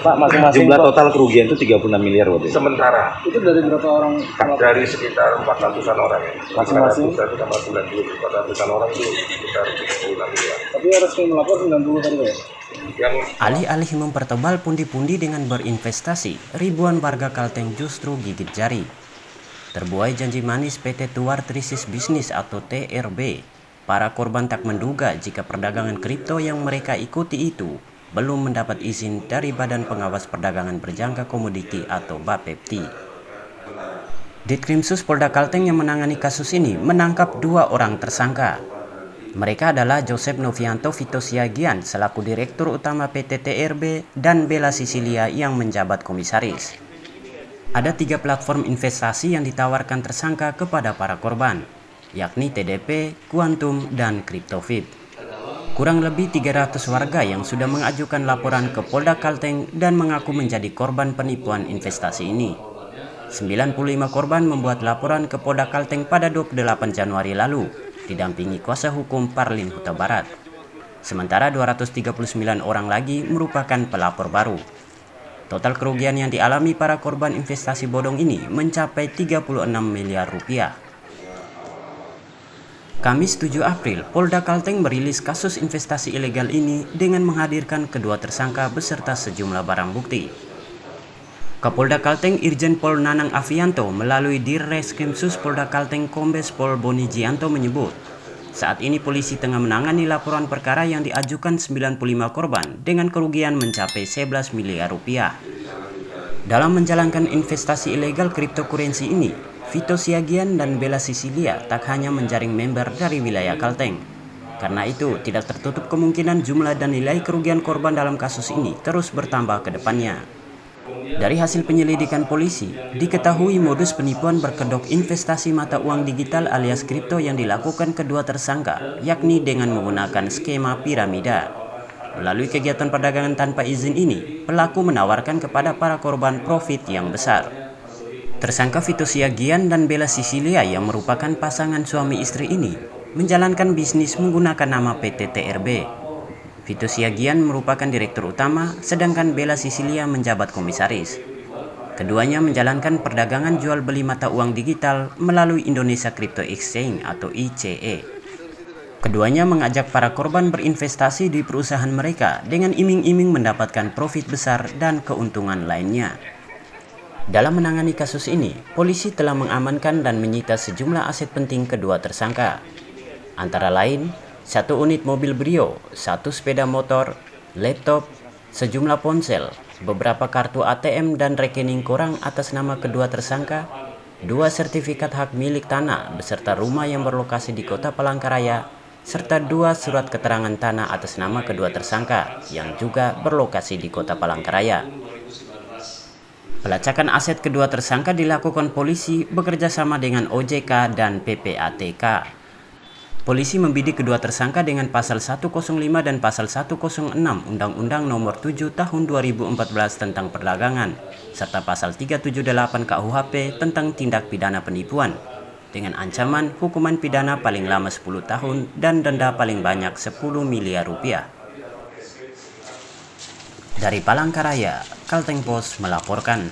Pak, masing-masing Jumlah total kerugian itu 36 miliar waktu itu. Sementara itu dari berapa orang? dari sekitar 400-an orang ya. Masing-masing? 400 tambah 90, 400-an orang itu sekitar 36 miliar. Tapi resmi melapor 90 tadi ya? Yang Alih-alih mempertebal pundi-pundi dengan berinvestasi, ribuan warga Kalteng justru gigit jari. Terbuai janji manis PT Tuar Trisis Bisnis atau TRB, para korban tak menduga jika perdagangan kripto yang mereka ikuti itu belum mendapat izin dari Badan Pengawas Perdagangan Berjangka Komoditi atau Bapepti. Ditkrimsus Polda Kalteng yang menangani kasus ini menangkap 2 orang tersangka. Mereka adalah Joseph Novianto Vito Siagian selaku Direktur Utama PT TRB dan Bella Sisilia yang menjabat komisaris. Ada 3 platform investasi yang ditawarkan tersangka kepada para korban, yakni TDP, Quantum, dan CryptoVip. Kurang lebih 300 warga yang sudah mengajukan laporan ke Polda Kalteng dan mengaku menjadi korban penipuan investasi ini. 95 korban membuat laporan ke Polda Kalteng pada 28 Januari lalu, didampingi kuasa hukum Parlin Huta Barat. Sementara 239 orang lagi merupakan pelapor baru. Total kerugian yang dialami para korban investasi bodong ini mencapai 36 miliar rupiah. Kamis 7 April, Polda Kalteng merilis kasus investasi ilegal ini dengan menghadirkan kedua tersangka beserta sejumlah barang bukti. Kapolda Kalteng Irjen Pol Nanang Afianto melalui Dirreskrimsus Polda Kalteng Kombes Pol Boni Jianto menyebut, saat ini polisi tengah menangani laporan perkara yang diajukan 95 korban dengan kerugian mencapai 11 miliar rupiah. Dalam menjalankan investasi ilegal cryptocurrency ini, Vito Siagian dan Bella Sisilia tak hanya menjaring member dari wilayah Kalteng. Karena itu, tidak tertutup kemungkinan jumlah dan nilai kerugian korban dalam kasus ini terus bertambah ke depannya. Dari hasil penyelidikan polisi, diketahui modus penipuan berkedok investasi mata uang digital alias kripto yang dilakukan kedua tersangka, yakni dengan menggunakan skema piramida. Melalui kegiatan perdagangan tanpa izin ini, pelaku menawarkan kepada para korban profit yang besar. Tersangka Vito Siagian dan Bella Sisilia yang merupakan pasangan suami istri ini menjalankan bisnis menggunakan nama PT TRB. Vito Siagian merupakan direktur utama, sedangkan Bella Sisilia menjabat komisaris. Keduanya menjalankan perdagangan jual beli mata uang digital melalui Indonesia Crypto Exchange atau ICE. Keduanya mengajak para korban berinvestasi di perusahaan mereka dengan iming-iming mendapatkan profit besar dan keuntungan lainnya. Dalam menangani kasus ini, polisi telah mengamankan dan menyita sejumlah aset penting kedua tersangka. Antara lain, 1 unit mobil Brio, 1 sepeda motor, laptop, sejumlah ponsel, beberapa kartu ATM dan rekening koran atas nama kedua tersangka, 2 sertifikat hak milik tanah beserta rumah yang berlokasi di Kota Palangkaraya, serta 2 surat keterangan tanah atas nama kedua tersangka yang juga berlokasi di Kota Palangkaraya. Pelacakan aset kedua tersangka dilakukan polisi bekerja sama dengan OJK dan PPATK. Polisi membidik kedua tersangka dengan pasal 105 dan pasal 106 Undang-Undang Nomor 7 Tahun 2014 tentang perdagangan, serta pasal 378 KUHP tentang tindak pidana penipuan, dengan ancaman hukuman pidana paling lama 10 tahun dan denda paling banyak 10 miliar rupiah. Dari Palangkaraya, Kalteng Post melaporkan.